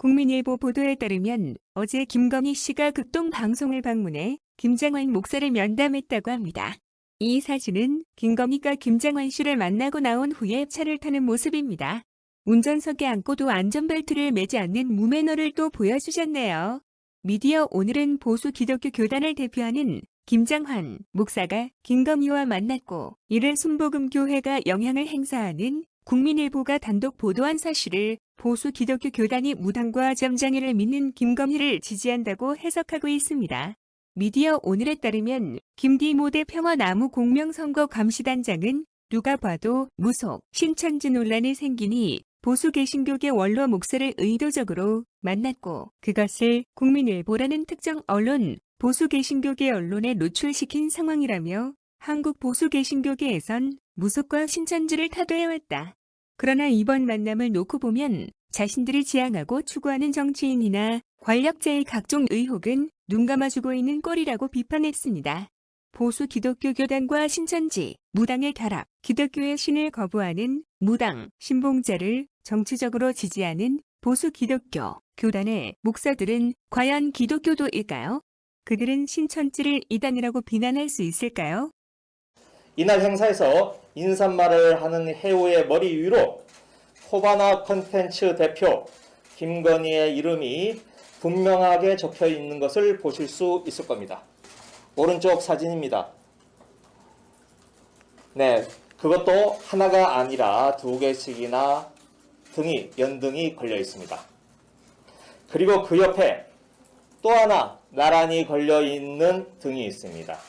국민일보 보도에 따르면 어제 김건희 씨가 극동 방송을 방문해 김장환 목사를 면담했다고 합니다. 이 사진은 김건희가 김장환 씨를 만나고 나온 후에 차를 타는 모습입니다. 운전석에 앉고도 안전벨트를 매지 않는 무매너를 또 보여주셨네요. 미디어 오늘은 보수 기독교 교단을 대표하는 김장환 목사가 김건희와 만났고 이를 순복음교회가 영향을 행사하는 국민일보가 단독 보도한 사실을 보수 기독교 교단이 무당과 점장이를 믿는 김건희를 지지한다고 해석하고 있습니다. 미디어 오늘에 따르면 김디모대 평화나무 공명선거 감시단장은 누가 봐도 무속, 신천지 논란이 생기니 보수 개신교계 원로 목사를 의도적으로 만났고 그것을 국민일보라는 특정 언론, 보수 개신교계 언론에 노출시킨 상황이라며 한국 보수 개신교계에선 무속과 신천지를 타도해왔다. 그러나 이번 만남을 놓고 보면 자신들이 지향하고 추구하는 정치인이나 권력자의 각종 의혹은 눈 감아주고 있는 꼴이라고 비판했습니다. 보수 기독교 교단과 신천지, 무당의 결합, 기독교의 신을 거부하는 무당, 신봉자를 정치적으로 지지하는 보수 기독교 교단의 목사들은 과연 기독교도일까요? 그들은 신천지를 이단이라고 비난할 수 있을까요? 이날 행사에서 인사말을 하는 해우의 머리 위로 호바나 컨텐츠 대표 김건희의 이름이 분명하게 적혀 있는 것을 보실 수 있을 겁니다. 오른쪽 사진입니다. 네, 그것도 하나가 아니라 두 개씩이나 연등이 걸려 있습니다. 그리고 그 옆에 또 하나 나란히 걸려 있는 등이 있습니다.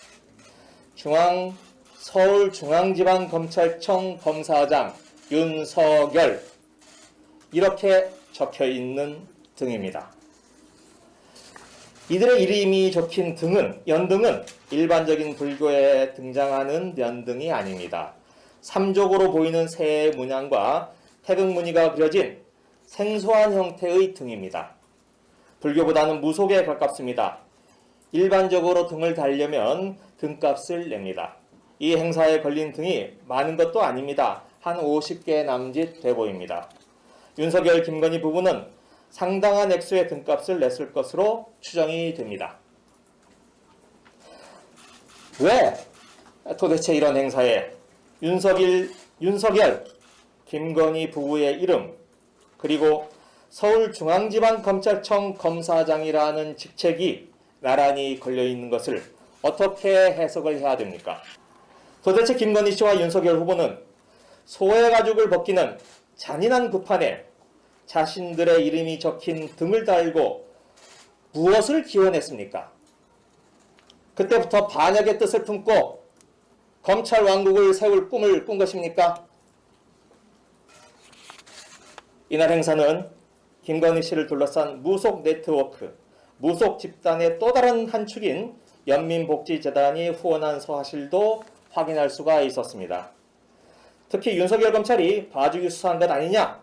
서울중앙지방검찰청 검사장 윤석열 이렇게 적혀 있는 등입니다. 이들의 이름이 적힌 연등은 일반적인 불교에 등장하는 연등이 아닙니다. 삼족으로 보이는 새의 문양과 태극무늬가 그려진 생소한 형태의 등입니다. 불교보다는 무속에 가깝습니다. 일반적으로 등을 달려면 등값을 냅니다. 이 행사에 걸린 등이 많은 것도 아닙니다. 한 50개 남짓 돼 보입니다. 윤석열, 김건희 부부는 상당한 액수의 등값을 냈을 것으로 추정이 됩니다. 왜 도대체 이런 행사에 윤석열, 김건희 부부의 이름 그리고 서울중앙지방검찰청 검사장이라는 직책이 나란히 걸려있는 것을 어떻게 해석을 해야 됩니까? 도대체 김건희 씨와 윤석열 후보는 소외 가죽을 벗기는 잔인한 급판에 자신들의 이름이 적힌 등을 달고 무엇을 기원했습니까? 그때부터 반역의 뜻을 품고 검찰 왕국을 세울 꿈을 꾼 것입니까? 이날 행사는 김건희 씨를 둘러싼 무속 네트워크, 무속 집단의 또 다른 한 축인 연민복지재단이 후원한 서하실도 확인할 수가 있었습니다. 특히 윤석열 검찰이 봐주기 수사한 것 아니냐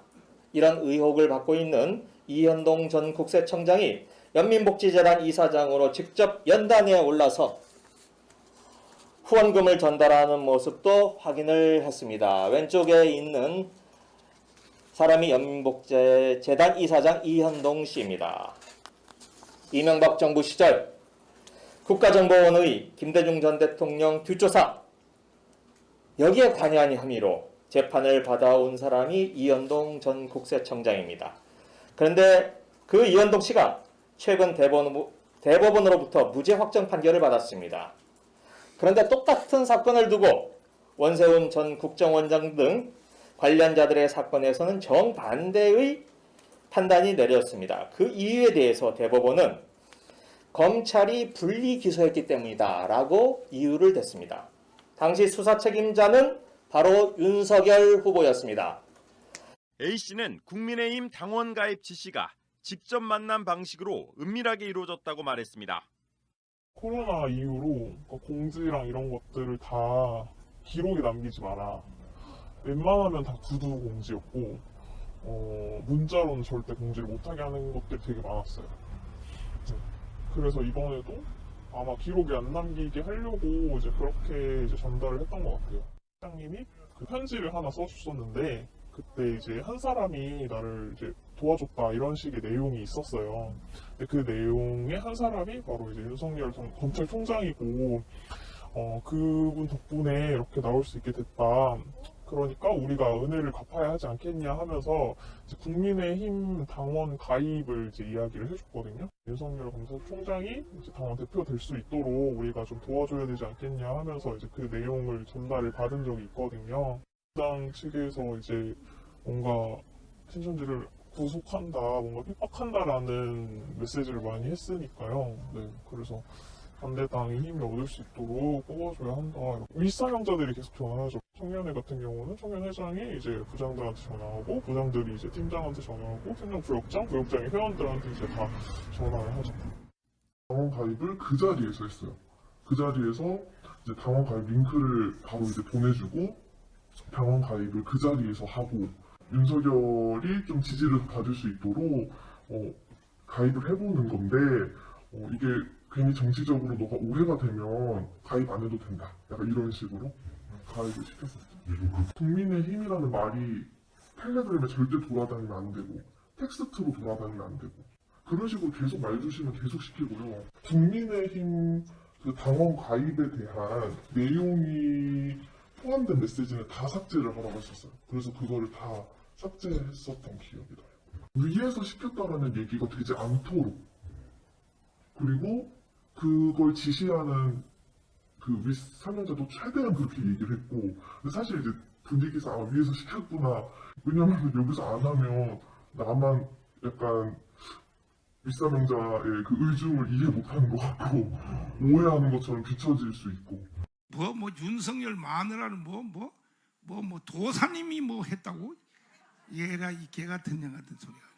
이런 의혹을 받고 있는 이현동 전 국세청장이 연민복지재단 이사장으로 직접 연단에 올라서 후원금을 전달하는 모습도 확인을 했습니다. 왼쪽에 있는 사람이 연민복지재단 이사장 이현동 씨입니다. 이명박 정부 시절 국가정보원의 김대중 전 대통령 뒷조사 여기에 관여한 혐의로 재판을 받아온 사람이 이현동 전 국세청장입니다. 그런데 그 이현동 씨가 최근 대법원으로부터 무죄 확정 판결을 받았습니다. 그런데 똑같은 사건을 두고 원세훈 전 국정원장 등 관련자들의 사건에서는 정반대의 판단이 내렸습니다. 그 이유에 대해서 대법원은 검찰이 분리 기소했기 때문이다 라고 이유를 댔습니다. 당시 수사 책임자는 바로 윤석열 후보였습니다. A씨는 국민의힘 당원 가입 지시가 직접 만난 방식으로 은밀하게 이루어졌다고 말했습니다. 코로나 이후로 공지랑 이런 것들을 다 기록에 남기지 마라. 웬만하면 다 구두 공지였고 문자로는 절대 공지를 못하게 하는 것들이 되게 많았어요. 그래서 이번에도 아마 기록에 안 남기게 하려고 이제 그렇게 이제 전달을 했던 것 같아요. 사장님이 그 편지를 하나 써주셨는데 그때 이제 한 사람이 나를 이제 도와줬다 이런 식의 내용이 있었어요. 근데 그 내용의 한 사람이 바로 이제 윤석열 검찰총장이고 그분 덕분에 이렇게 나올 수 있게 됐다. 그러니까 우리가 은혜를 갚아야 하지 않겠냐 하면서 이제 국민의힘 당원 가입을 이제 이야기를 해줬거든요. 윤석열 검찰총장이 이제 당원 대표 될 수 있도록 우리가 좀 도와줘야 되지 않겠냐 하면서 이제 그 내용을 전달을 받은 적이 있거든요. 당 측에서 이제 뭔가 신천지를 구속한다, 뭔가 핍박한다라는 메시지를 많이 했으니까요. 네, 그래서 반대당이 힘을 얻을 수 있도록 뽑아줘야 한다. 윗사명자들이 계속 전화하죠. 청년회 같은 경우는 청년회장이 이제 부장들한테 전화하고, 부장들이 이제 팀장한테 전화하고, 팀장 부역장이 회원들한테 이제 다 전화를 하죠. 당원 가입을 그 자리에서 했어요. 그 자리에서 이제 당원 가입 링크를 바로 이제 보내주고, 당원 가입을 그 자리에서 하고, 윤석열이 좀 지지를 받을 수 있도록 가입을 해보는 건데, 이게 괜히 정치적으로 너가 오해가 되면 가입 안 해도 된다. 약간 이런 식으로 가입을 시켰었죠. 국민의힘이라는 말이 텔레그램에 절대 돌아다니면 안 되고 텍스트로 돌아다니면 안 되고 그런 식으로 계속 말 주시면 계속 시키고요. 국민의힘 그 당원 가입에 대한 내용이 포함된 메시지는 다 삭제를 하라고 했었어요. 그래서 그거를 다 삭제했었던 기억이 나요. 위에서 시켰다라는 얘기가 되지 않도록 그리고 그걸 지시하는 그 윗사명자도 최대한 그렇게 얘기를 했고 근데 사실 이제 분위기상 위에서 시켰구나 왜냐면 여기서 안 하면 나만 약간 윗사명자의 그 의중을 이해 못하는 것 같고 오해하는 것처럼 비춰질 수 있고 뭐 윤석열 마누라는 도사님이 뭐 했다고 얘가 이 개 같은 년 같은 소리야.